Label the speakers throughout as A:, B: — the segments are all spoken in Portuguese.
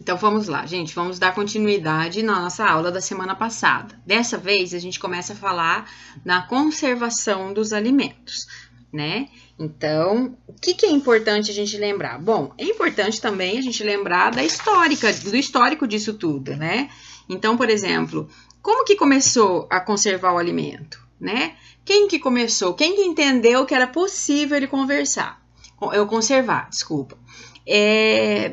A: Então vamos lá, gente, vamos dar continuidade na nossa aula da semana passada. Dessa vez a gente começa a falar na conservação dos alimentos, né? Então, o que é importante a gente lembrar? Bom, é importante também a gente lembrar do histórico disso tudo, né? Então, por exemplo, como que começou a conservar o alimento, né? Quem que começou? Quem que entendeu que era possível ele conservar, desculpa.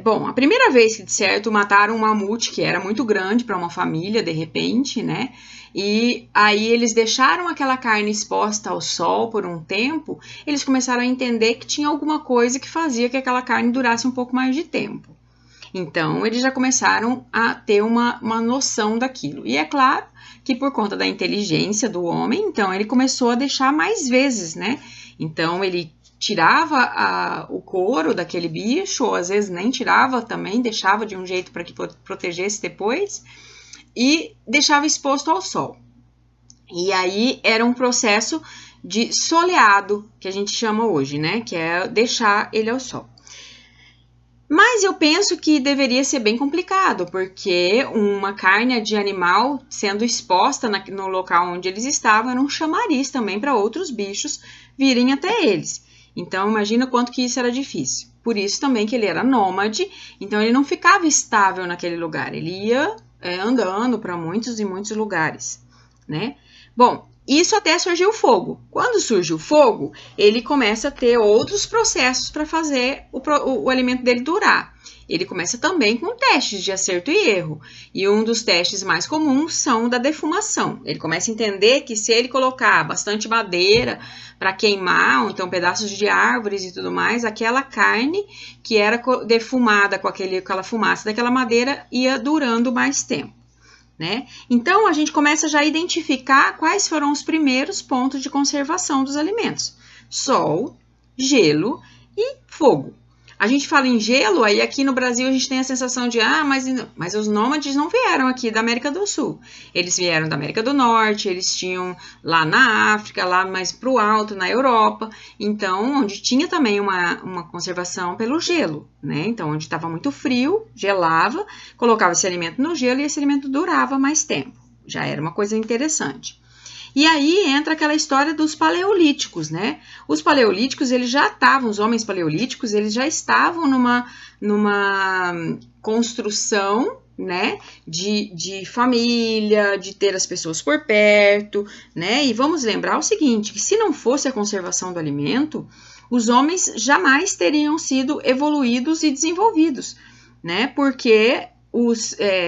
A: Bom, a primeira vez que, de certo, mataram um mamute que era muito grande para uma família, de repente, né? E aí eles deixaram aquela carne exposta ao sol por um tempo, eles começaram a entender que tinha alguma coisa que fazia que aquela carne durasse um pouco mais de tempo. Então, eles já começaram a ter uma noção daquilo. E é claro que por conta da inteligência do homem, então ele começou a deixar mais vezes, né? Então, ele tirava o couro daquele bicho, ou às vezes nem tirava também, deixava de um jeito para que protegesse depois, e deixava exposto ao sol. E aí era um processo de soleado, que a gente chama hoje, né? Que é deixar ele ao sol. Mas eu penso que deveria ser bem complicado, porque uma carne de animal sendo exposta no local onde eles estavam era um chamariz também para outros bichos virem até eles. Então, imagina quanto que isso era difícil. Por isso também que ele era nômade, então ele não ficava estável naquele lugar, ele ia andando para muitos e muitos lugares, né? Bom, isso até surgiu o fogo. Quando surge o fogo, ele começa a ter outros processos para fazer o alimento dele durar. Ele começa também com testes de acerto e erro. E um dos testes mais comuns são da defumação. Ele começa a entender que se ele colocar bastante madeira para queimar, ou então pedaços de árvores e tudo mais, aquela carne que era defumada com aquela fumaça daquela madeira ia durando mais tempo. Né? Então, a gente começa já a identificar quais foram os primeiros pontos de conservação dos alimentos. Sol, gelo e fogo. A gente fala em gelo, aí aqui no Brasil a gente tem a sensação de, mas os nômades não vieram aqui da América do Sul. Eles vieram da América do Norte, eles tinham lá na África, lá mais para o alto, na Europa. Então, onde tinha também uma conservação pelo gelo, né? Então, onde estava muito frio, gelava, colocava esse alimento no gelo e esse alimento durava mais tempo. Já era uma coisa interessante. E aí entra aquela história dos paleolíticos, né? Os paleolíticos, os homens paleolíticos, eles já estavam numa construção, né? De família, de ter as pessoas por perto, né? E vamos lembrar o seguinte, que se não fosse a conservação do alimento, os homens jamais teriam sido evoluídos e desenvolvidos, né? Porque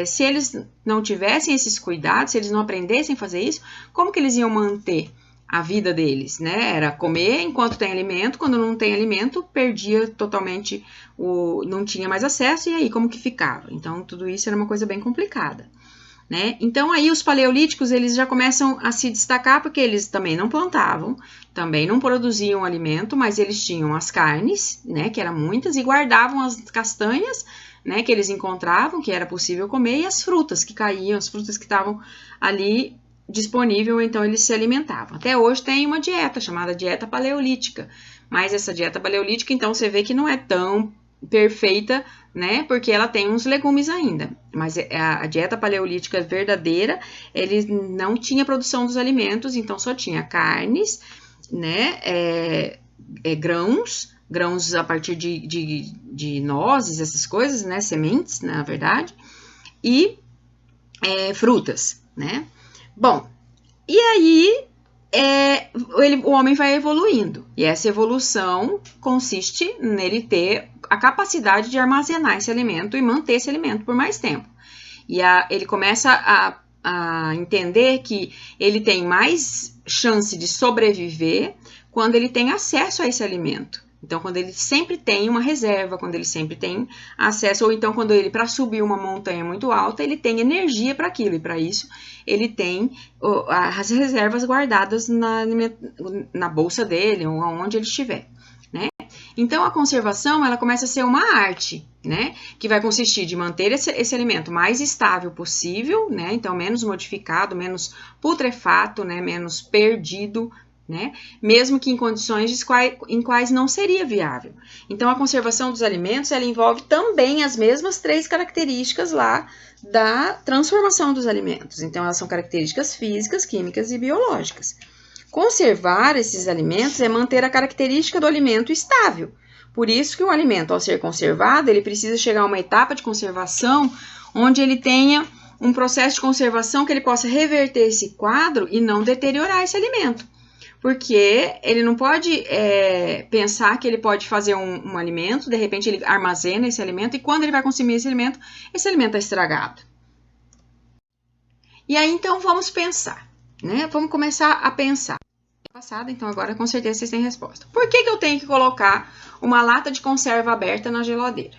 A: se eles não tivessem esses cuidados, se eles não aprendessem a fazer isso, como que eles iam manter a vida deles, né? Era comer enquanto tem alimento, quando não tem alimento, perdia totalmente, não tinha mais acesso, e aí como que ficava? Então, tudo isso era uma coisa bem complicada, né? Então, aí os paleolíticos, eles já começam a se destacar, porque eles também não plantavam, também não produziam alimento, mas eles tinham as carnes, né, que eram muitas, e guardavam as castanhas, né, que eles encontravam, que era possível comer, e as frutas que caíam, as frutas que estavam ali disponível, então eles se alimentavam. Até hoje tem uma dieta chamada dieta paleolítica, mas essa dieta paleolítica, então você vê que não é tão perfeita, né, porque ela tem uns legumes ainda, mas a dieta paleolítica verdadeira, ele não tinha produção dos alimentos, então só tinha carnes, né, grãos a partir de nozes, essas coisas, né, sementes, na verdade, e frutas, né. Bom, e aí o homem vai evoluindo, e essa evolução consiste nele ter a capacidade de armazenar esse alimento e manter esse alimento por mais tempo. E ele começa a entender que ele tem mais chance de sobreviver quando ele tem acesso a esse alimento. Então, quando ele sempre tem uma reserva, quando ele sempre tem acesso, ou então quando ele, para subir uma montanha muito alta, ele tem energia para aquilo, e para isso ele tem as reservas guardadas na bolsa dele, ou onde ele estiver, né? Então, a conservação, ela começa a ser uma arte, né? Que vai consistir de manter esse alimento mais estável possível, né? Então, menos modificado, menos putrefato, né? Menos perdido, né? Mesmo que em condições em quais não seria viável. Então, a conservação dos alimentos, ela envolve também as mesmas 3 características lá da transformação dos alimentos. Então, elas são características físicas, químicas e biológicas. Conservar esses alimentos é manter a característica do alimento estável. Por isso que o alimento, ao ser conservado, ele precisa chegar a uma etapa de conservação onde ele tenha um processo de conservação que ele possa reverter esse quadro e não deteriorar esse alimento. Porque ele não pode pensar que ele pode fazer um alimento, de repente ele armazena esse alimento e quando ele vai consumir esse alimento está estragado. E aí, então, vamos pensar, né? Vamos começar a pensar. Passada, então agora com certeza vocês têm resposta. Por que eu tenho que colocar uma lata de conserva aberta na geladeira?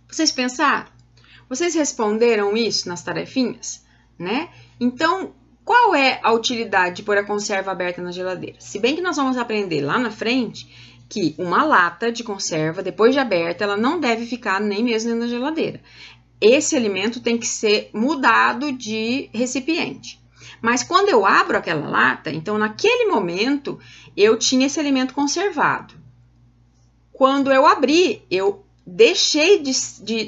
A: Vocês pensaram? Vocês responderam isso nas tarefinhas, né? Então, qual é a utilidade de pôr a conserva aberta na geladeira? Se bem que nós vamos aprender lá na frente que uma lata de conserva, depois de aberta, ela não deve ficar nem mesmo dentro da geladeira. Esse alimento tem que ser mudado de recipiente. Mas quando eu abro aquela lata, então naquele momento eu tinha esse alimento conservado. Quando eu abri, eu deixei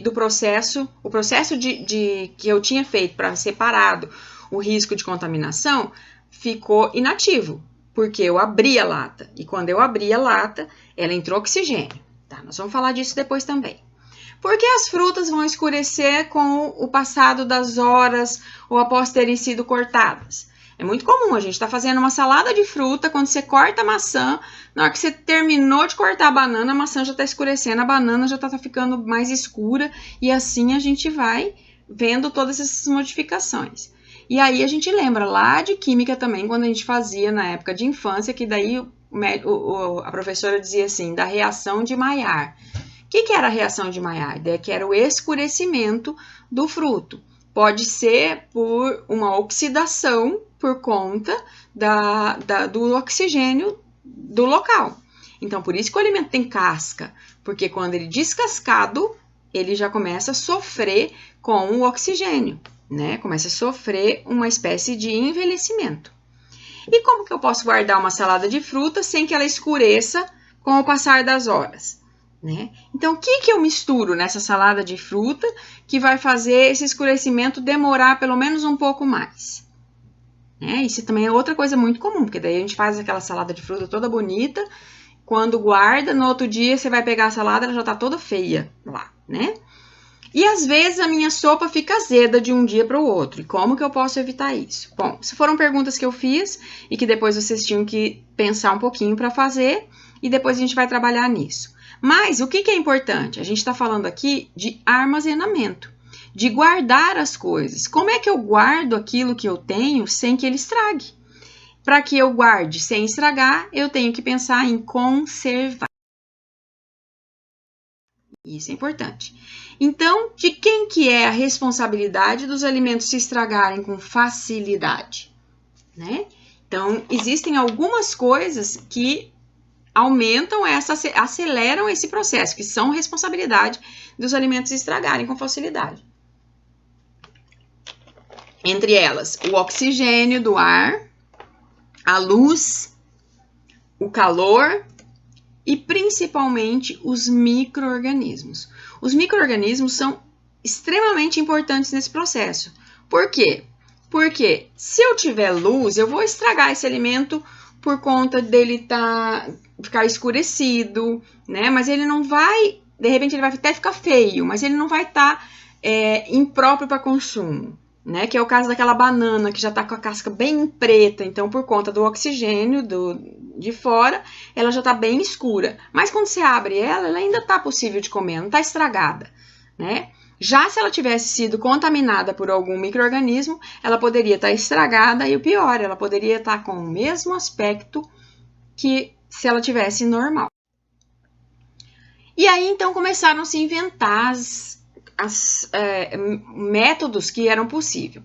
A: do processo, o processo que eu tinha feito para separado o risco de contaminação ficou inativo, porque eu abri a lata. E quando eu abri a lata, ela entrou oxigênio. Tá? Nós vamos falar disso depois também. Porque as frutas vão escurecer com o passado das horas ou após terem sido cortadas? É muito comum, a gente está fazendo uma salada de fruta, quando você corta a maçã, na hora que você terminou de cortar a maçã já está escurecendo, a banana já está ficando mais escura, e assim a gente vai vendo todas essas modificações. E aí a gente lembra lá de química também, quando a gente fazia na época de infância, que daí a professora dizia assim, da reação de Maillard. O que era a reação de Maillard? Que era o escurecimento do fruto. Pode ser por uma oxidação por conta do oxigênio do local. Então, por isso que o alimento tem casca, porque quando ele descascado, ele já começa a sofrer com o oxigênio, né? Começa a sofrer uma espécie de envelhecimento. E como que eu posso guardar uma salada de fruta sem que ela escureça com o passar das horas? Né? Então, o que eu misturo nessa salada de fruta que vai fazer esse escurecimento demorar pelo menos um pouco mais? Né? Isso também é outra coisa muito comum, porque daí a gente faz aquela salada de fruta toda bonita, quando guarda, no outro dia você vai pegar a salada, ela já tá toda feia lá, né? E às vezes a minha sopa fica azeda de um dia para o outro. E como que eu posso evitar isso? Bom, essas foram perguntas que eu fiz e que depois vocês tinham que pensar um pouquinho para fazer e depois a gente vai trabalhar nisso. Mas o que é importante? A gente está falando aqui de armazenamento, de guardar as coisas. Como é que eu guardo aquilo que eu tenho sem que ele estrague? Para que eu guarde sem estragar, eu tenho que pensar em conservar. Isso é importante. Então, de quem que é a responsabilidade dos alimentos se estragarem com facilidade? Né? Então, existem algumas coisas que aceleram esse processo, que são responsabilidade dos alimentos estragarem com facilidade. Entre elas, o oxigênio do ar, a luz, o calor e principalmente os micro-organismos. Os micro-organismos são extremamente importantes nesse processo. Por quê? Porque se eu tiver luz, eu vou estragar esse alimento por conta dele ficar escurecido, né? Mas ele não vai, de repente ele vai até ficar feio, mas ele não vai estar impróprio para consumo, né? Que é o caso daquela banana que já está com a casca bem preta, então por conta do oxigênio de fora, ela já está bem escura. Mas quando você abre ela ainda está possível de comer, não está estragada, né? Já se ela tivesse sido contaminada por algum micro-organismo, ela poderia estar estragada e o pior, ela poderia estar com o mesmo aspecto que se ela tivesse normal. E aí, então, começaram a se inventar métodos que eram possíveis.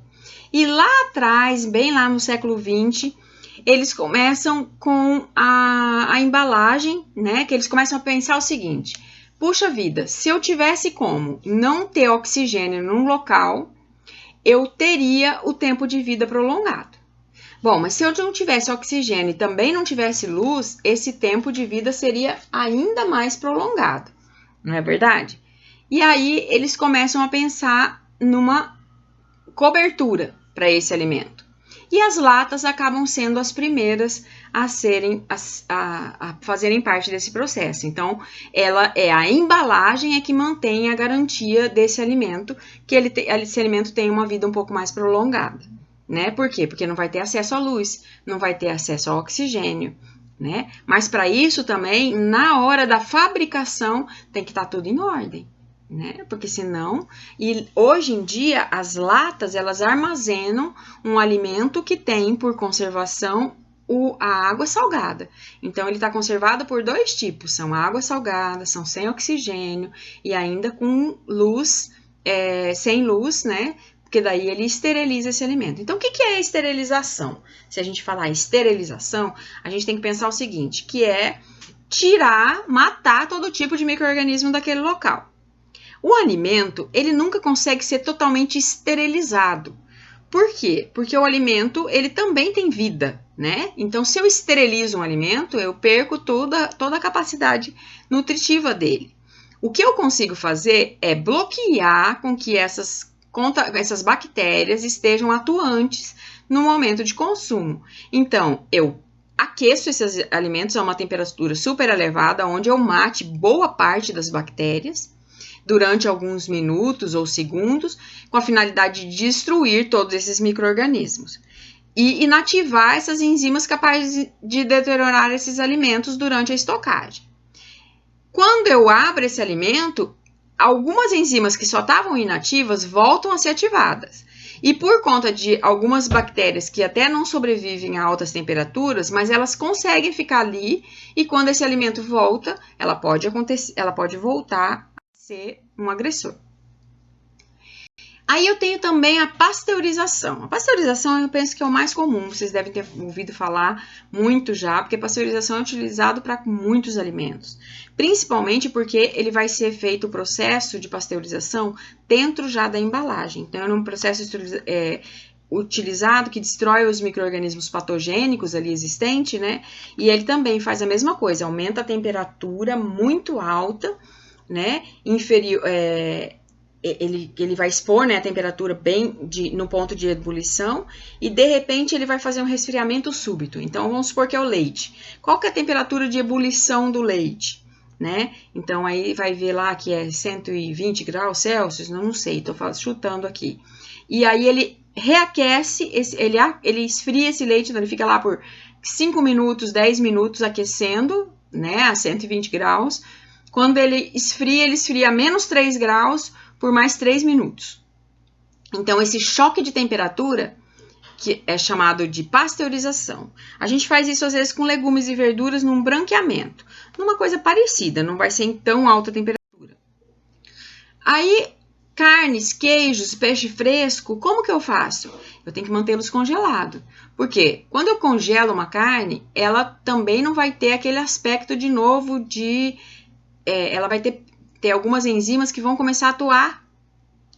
A: E lá atrás, bem lá no século XX, eles começam com a embalagem, né? Que eles começam a pensar o seguinte: puxa vida, se eu tivesse como não ter oxigênio num local, eu teria o tempo de vida prolongado. Bom, mas se eu não tivesse oxigênio e também não tivesse luz, esse tempo de vida seria ainda mais prolongado, não é verdade? E aí eles começam a pensar numa cobertura para esse alimento. E as latas acabam sendo as primeiras a fazerem parte desse processo. Então, a embalagem é que mantém a garantia desse alimento, que esse alimento tem uma vida um pouco mais prolongada, né? Por quê? Porque não vai ter acesso à luz, não vai ter acesso ao oxigênio, né? Mas para isso também, na hora da fabricação, tem que estar tudo em ordem. Né? Porque senão, e hoje em dia as latas elas armazenam um alimento que tem por conservação a água salgada. Então ele está conservado por dois tipos, são água salgada, são sem oxigênio e ainda com luz, sem luz, né? Porque daí ele esteriliza esse alimento. Então o que é a esterilização? Se a gente falar esterilização, a gente tem que pensar o seguinte, que é matar todo tipo de micro-organismo daquele local. O alimento, ele nunca consegue ser totalmente esterilizado. Por quê? Porque o alimento, ele também tem vida, né? Então, se eu esterilizo um alimento, eu perco toda a capacidade nutritiva dele. O que eu consigo fazer é bloquear com que essas bactérias estejam atuantes no momento de consumo. Então, eu aqueço esses alimentos a uma temperatura super elevada, onde eu mate boa parte das bactérias, durante alguns minutos ou segundos, com a finalidade de destruir todos esses micro-organismos e inativar essas enzimas capazes de deteriorar esses alimentos durante a estocagem. Quando eu abro esse alimento, algumas enzimas que só estavam inativas voltam a ser ativadas. E por conta de algumas bactérias que até não sobrevivem a altas temperaturas, mas elas conseguem ficar ali e quando esse alimento volta, ela pode voltar ser um agressor. Aí eu tenho também a pasteurização. A pasteurização eu penso que é o mais comum, vocês devem ter ouvido falar muito já, porque a pasteurização é utilizado para muitos alimentos. Principalmente porque ele vai ser feito o processo de pasteurização dentro já da embalagem. Então é um processo utilizado que destrói os micro-organismos patogênicos ali existentes, né? E ele também faz a mesma coisa, aumenta a temperatura muito alta, né, inferior, ele vai expor, né, a temperatura bem no ponto de ebulição e de repente ele vai fazer um resfriamento súbito. Então vamos supor que é o leite. Qual que é a temperatura de ebulição do leite, né? Então aí vai ver lá que é 120 graus Celsius, não sei, estou chutando aqui. E aí ele reaquece, ele esfria esse leite, então ele fica lá por 5 minutos, 10 minutos aquecendo, né, a 120 graus. Quando ele esfria a menos 3 graus por mais 3 minutos. Então, esse choque de temperatura, que é chamado de pasteurização. A gente faz isso, às vezes, com legumes e verduras num branqueamento. Numa coisa parecida, não vai ser em tão alta temperatura. Aí, carnes, queijos, peixe fresco, como que eu faço? Eu tenho que mantê-los congelados. Por quê? Quando eu congelo uma carne, ela também não vai ter aquele aspecto de novo de... ela vai ter algumas enzimas que vão começar a atuar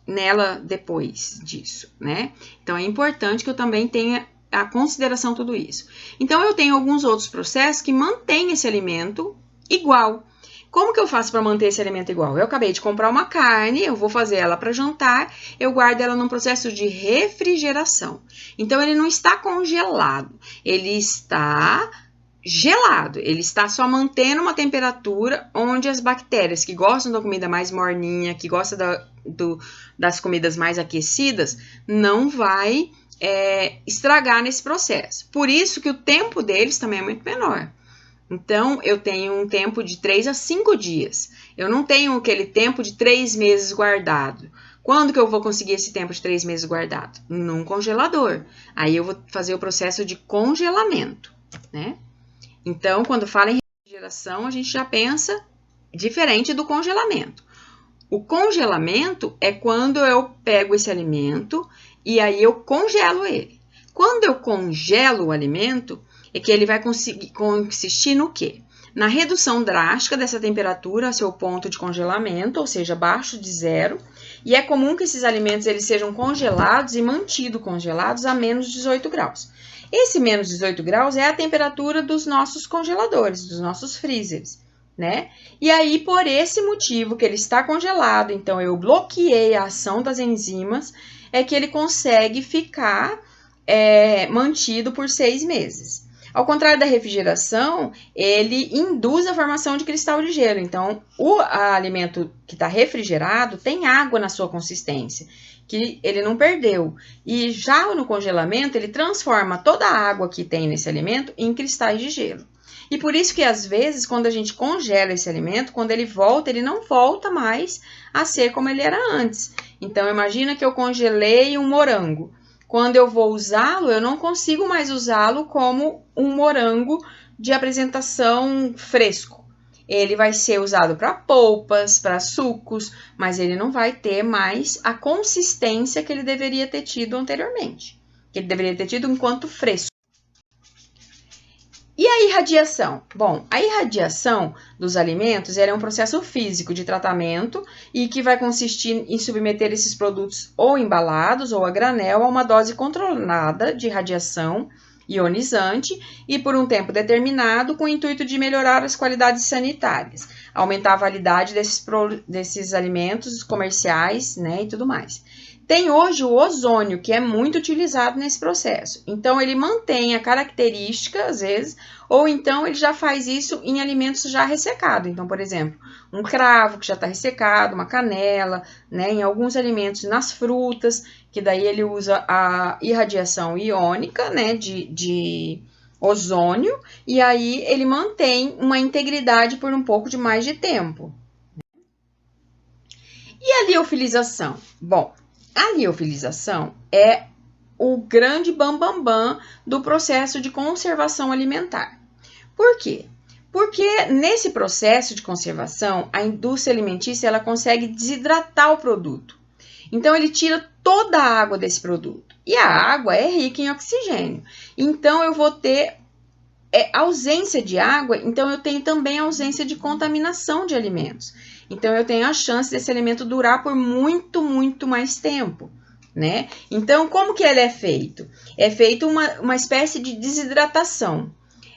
A: nela depois disso, né? Então, é importante que eu também tenha a consideração tudo isso. Então, eu tenho alguns outros processos que mantêm esse alimento igual. Como que eu faço para manter esse alimento igual? Eu acabei de comprar uma carne, eu vou fazer ela para jantar, eu guardo ela num processo de refrigeração. Então, ele não está congelado, ele está gelado, ele está só mantendo uma temperatura onde as bactérias que gostam da comida mais morninha, que gostam das comidas mais aquecidas, não vai estragar nesse processo. Por isso que o tempo deles também é muito menor. Então, eu tenho um tempo de 3 a 5 dias. Eu não tenho aquele tempo de 3 meses guardado. Quando que eu vou conseguir esse tempo de 3 meses guardado? Num congelador. Aí eu vou fazer o processo de congelamento, né? Então, quando fala em refrigeração, a gente já pensa diferente do congelamento. O congelamento é quando eu pego esse alimento e aí eu congelo ele. Quando eu congelo o alimento, é que ele vai consistir no quê? Na redução drástica dessa temperatura a seu ponto de congelamento, ou seja, abaixo de zero. E é comum que esses alimentos eles sejam congelados e mantidos congelados a menos 18 graus. Esse menos 18 graus é a temperatura dos nossos congeladores, dos nossos freezers, né? E aí, por esse motivo que ele está congelado, então eu bloqueei a ação das enzimas, é que ele consegue ficar mantido por 6 meses. Ao contrário da refrigeração, ele induz a formação de cristal de gelo. Então, o alimento que está refrigerado tem água na sua consistência, que ele não perdeu. E já no congelamento, ele transforma toda a água que tem nesse alimento em cristais de gelo. E por isso que, às vezes, quando a gente congela esse alimento, quando ele volta, ele não volta mais a ser como ele era antes. Então, imagina que eu congelei um morango. Quando eu vou usá-lo, eu não consigo mais usá-lo como um morango de apresentação fresco. Ele vai ser usado para polpas, para sucos, mas ele não vai ter mais a consistência que ele deveria ter tido anteriormente, que ele deveria ter tido enquanto fresco. E a irradiação? Bom, a irradiação dos alimentos é um processo físico de tratamento e que vai consistir em submeter esses produtos ou embalados ou a granel a uma dose controlada de radiação ionizante e por um tempo determinado com o intuito de melhorar as qualidades sanitárias, aumentar a validade desses alimentos comerciais, né, e tudo mais. Tem hoje o ozônio, que é muito utilizado nesse processo. Então, ele mantém a característica, às vezes, ou então ele já faz isso em alimentos já ressecados. Então, por exemplo, um cravo que já está ressecado, uma canela, né? Em alguns alimentos, nas frutas, que daí ele usa a irradiação iônica, né? De ozônio, e aí ele mantém uma integridade por um pouco de mais de tempo. E a liofilização? Bom, a liofilização é o grande bambambam do processo de conservação alimentar. Por quê? Porque nesse processo de conservação, a indústria alimentícia ela consegue desidratar o produto. Então, ele tira toda a água desse produto. E a água é rica em oxigênio. Então, eu vou ter ausência de água, então eu tenho também ausência de contaminação de alimentos. Então, eu tenho a chance desse alimento durar por muito, muito mais tempo, né? Então, como que ele é feito? É feito uma espécie de desidratação.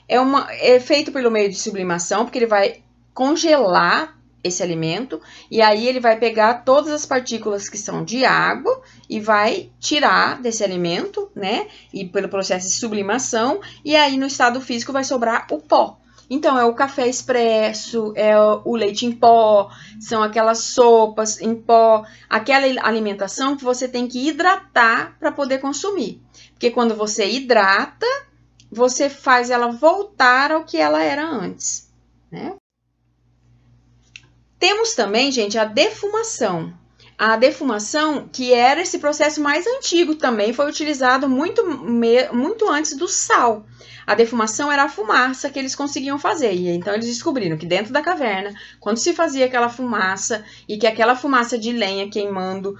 A: É feito pelo meio de sublimação, porque ele vai congelar esse alimento, e aí ele vai pegar todas as partículas que são de água e vai tirar desse alimento, né? E pelo processo de sublimação, e aí no estado físico vai sobrar o pó. Então, é o café expresso, é o leite em pó, são aquelas sopas em pó, aquela alimentação que você tem que hidratar para poder consumir. Porque quando você hidrata, você faz ela voltar ao que ela era antes, né? Temos também, gente, a defumação. A defumação, que era esse processo mais antigo também, foi utilizado muito antes do sal. A defumação era a fumaça que eles conseguiam fazer. E então eles descobriram que dentro da caverna, quando se fazia aquela fumaça e que aquela fumaça de lenha queimando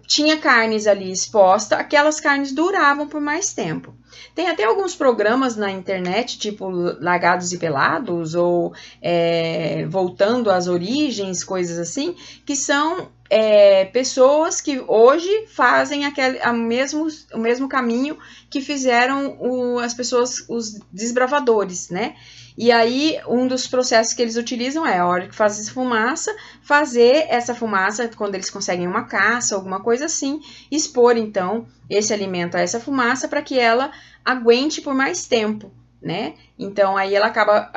A: tinha carnes ali exposta, aquelas carnes duravam por mais tempo. Tem até alguns programas na internet, tipo Largados e Pelados, ou Voltando às Origens, coisas assim, que são pessoas que hoje fazem o mesmo caminho que fizeram as pessoas, os desbravadores, né? E aí, um dos processos que eles utilizam a hora que faz fazer essa fumaça, quando eles conseguem uma caça, alguma coisa assim, expor, então, esse alimento a essa fumaça para que ela aguente por mais tempo, né? Então, aí ela acaba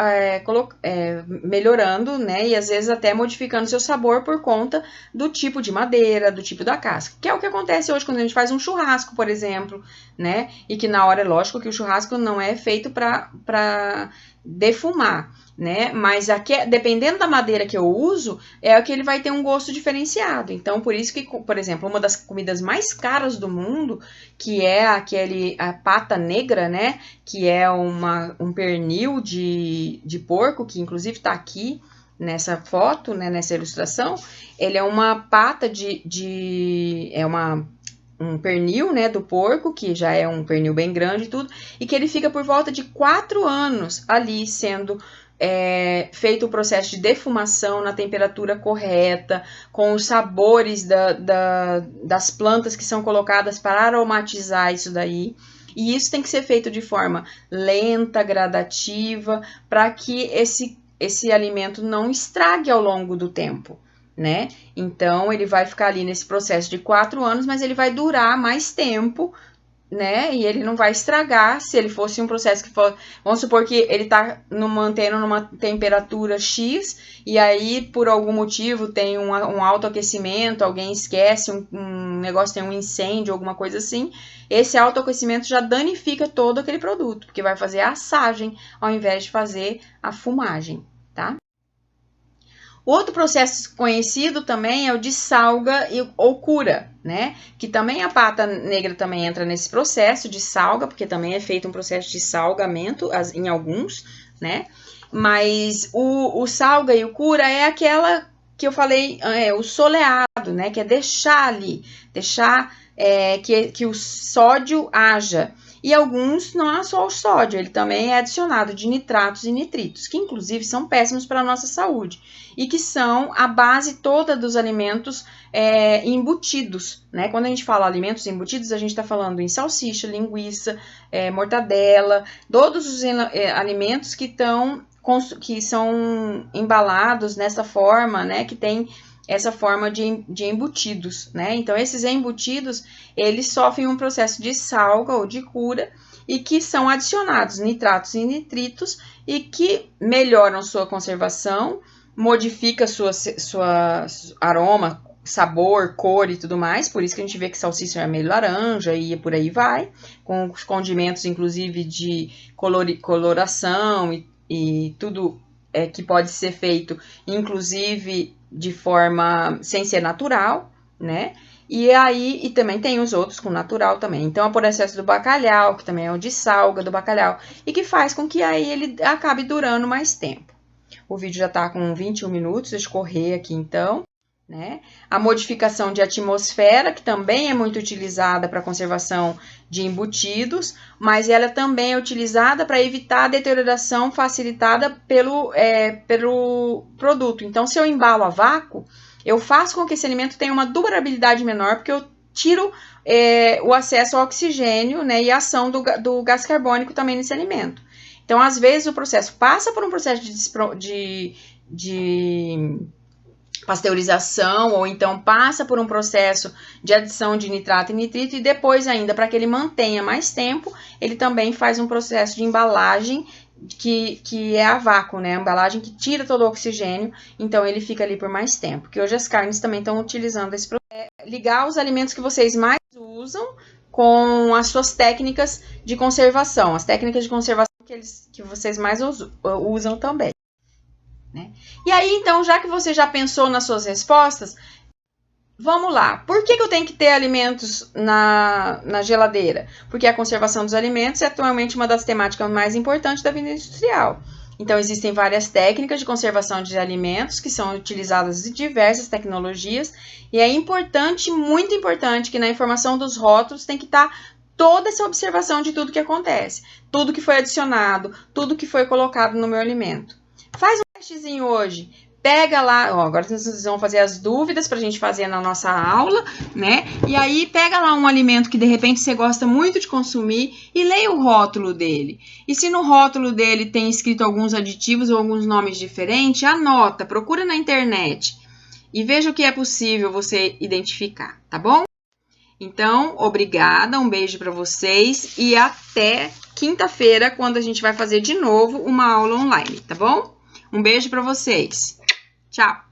A: melhorando, né? E às vezes até modificando seu sabor por conta do tipo de madeira, do tipo da casca. Que é o que acontece hoje quando a gente faz um churrasco, por exemplo, né? E que na hora, é lógico que o churrasco não é feito para defumar, né? Mas dependendo da madeira que eu uso, é o que ele vai ter um gosto diferenciado. Então, por isso que, por exemplo, uma das comidas mais caras do mundo, que é a pata negra, né? Que é um pernil de porco, que inclusive está aqui nessa foto, né? Nessa ilustração. Ele é uma pata um pernil, né, do porco, que já é um pernil bem grande e tudo, e que ele fica por volta de 4 anos ali sendo feito o processo de defumação na temperatura correta, com os sabores das plantas que são colocadas para aromatizar isso daí. E isso tem que ser feito de forma lenta, gradativa, para que esse alimento não estrague ao longo do tempo, né? Então, ele vai ficar ali nesse processo de 4 anos, mas ele vai durar mais tempo, né? E ele não vai estragar se ele fosse um processo que for... Vamos supor que ele tá mantendo numa temperatura X e aí, por algum motivo, tem um autoaquecimento, alguém esquece, um negócio tem um incêndio, alguma coisa assim. Esse autoaquecimento já danifica todo aquele produto, porque vai fazer a assagem ao invés de fazer a fumagem, tá? Outro processo conhecido também é o de salga ou cura, né? Que também a pata negra também entra nesse processo de salga, porque também é feito um processo de salgamento em alguns, né? Mas o salga e o cura é aquela que eu falei, o soleado, né? Que é deixar ali, deixar que o sódio haja. E alguns não é só o sódio, ele também é adicionado de nitratos e nitritos, que inclusive são péssimos para a nossa saúde e que são a base toda dos alimentos embutidos, né? Quando a gente fala alimentos embutidos, a gente está falando em salsicha, linguiça, mortadela, todos os alimentos que são embalados nessa forma, né? Que tem essa forma de embutidos, né? Então, esses embutidos, eles sofrem um processo de salga ou de cura e que são adicionados nitratos e nitritos e que melhoram sua conservação, modifica sua aroma, sabor, cor e tudo mais, por isso que a gente vê que salsicha é meio laranja e por aí vai, com os condimentos, inclusive, de coloração e tudo que pode ser feito, inclusive de forma sem ser natural, né? E também tem os outros com natural também. Então, é o processo do bacalhau, que também é o de salga do bacalhau, e que faz com que aí ele acabe durando mais tempo. O vídeo já tá com 21 minutos, deixa eu correr aqui então, né? A modificação de atmosfera, que também é muito utilizada para conservação de embutidos, mas ela também é utilizada para evitar a deterioração facilitada pelo produto. Então, se eu embalo a vácuo, eu faço com que esse alimento tenha uma durabilidade menor, porque eu tiro o acesso ao oxigênio, né, e a ação do gás carbônico também nesse alimento. Então, às vezes, o processo passa por um processo de pasteurização, ou então passa por um processo de adição de nitrato e nitrito, e depois ainda, para que ele mantenha mais tempo, ele também faz um processo de embalagem que é a vácuo, né? A embalagem que tira todo o oxigênio, então ele fica ali por mais tempo. Que hoje as carnes também estão utilizando esse processo. Ligar os alimentos que vocês mais usam com as suas técnicas de conservação, as técnicas de conservação que vocês mais usam também. Né? E aí, então, já que você já pensou nas suas respostas, vamos lá. Por que eu tenho que ter alimentos na geladeira? Porque a conservação dos alimentos é atualmente uma das temáticas mais importantes da vida industrial. Então, existem várias técnicas de conservação de alimentos que são utilizadas em diversas tecnologias e é importante, muito importante, que na informação dos rótulos tem que estar toda essa observação de tudo que acontece, tudo que foi adicionado, tudo que foi colocado no meu alimento. Faz um testezinho hoje, pega lá, ó, agora vocês vão fazer as dúvidas pra gente fazer na nossa aula, né? E aí pega lá um alimento que de repente você gosta muito de consumir e leia o rótulo dele. E se no rótulo dele tem escrito alguns aditivos ou alguns nomes diferentes, anota, procura na internet e veja o que é possível você identificar, tá bom? Então, obrigada, um beijo para vocês e até quinta-feira, quando a gente vai fazer de novo uma aula online, tá bom? Um beijo para vocês. Tchau!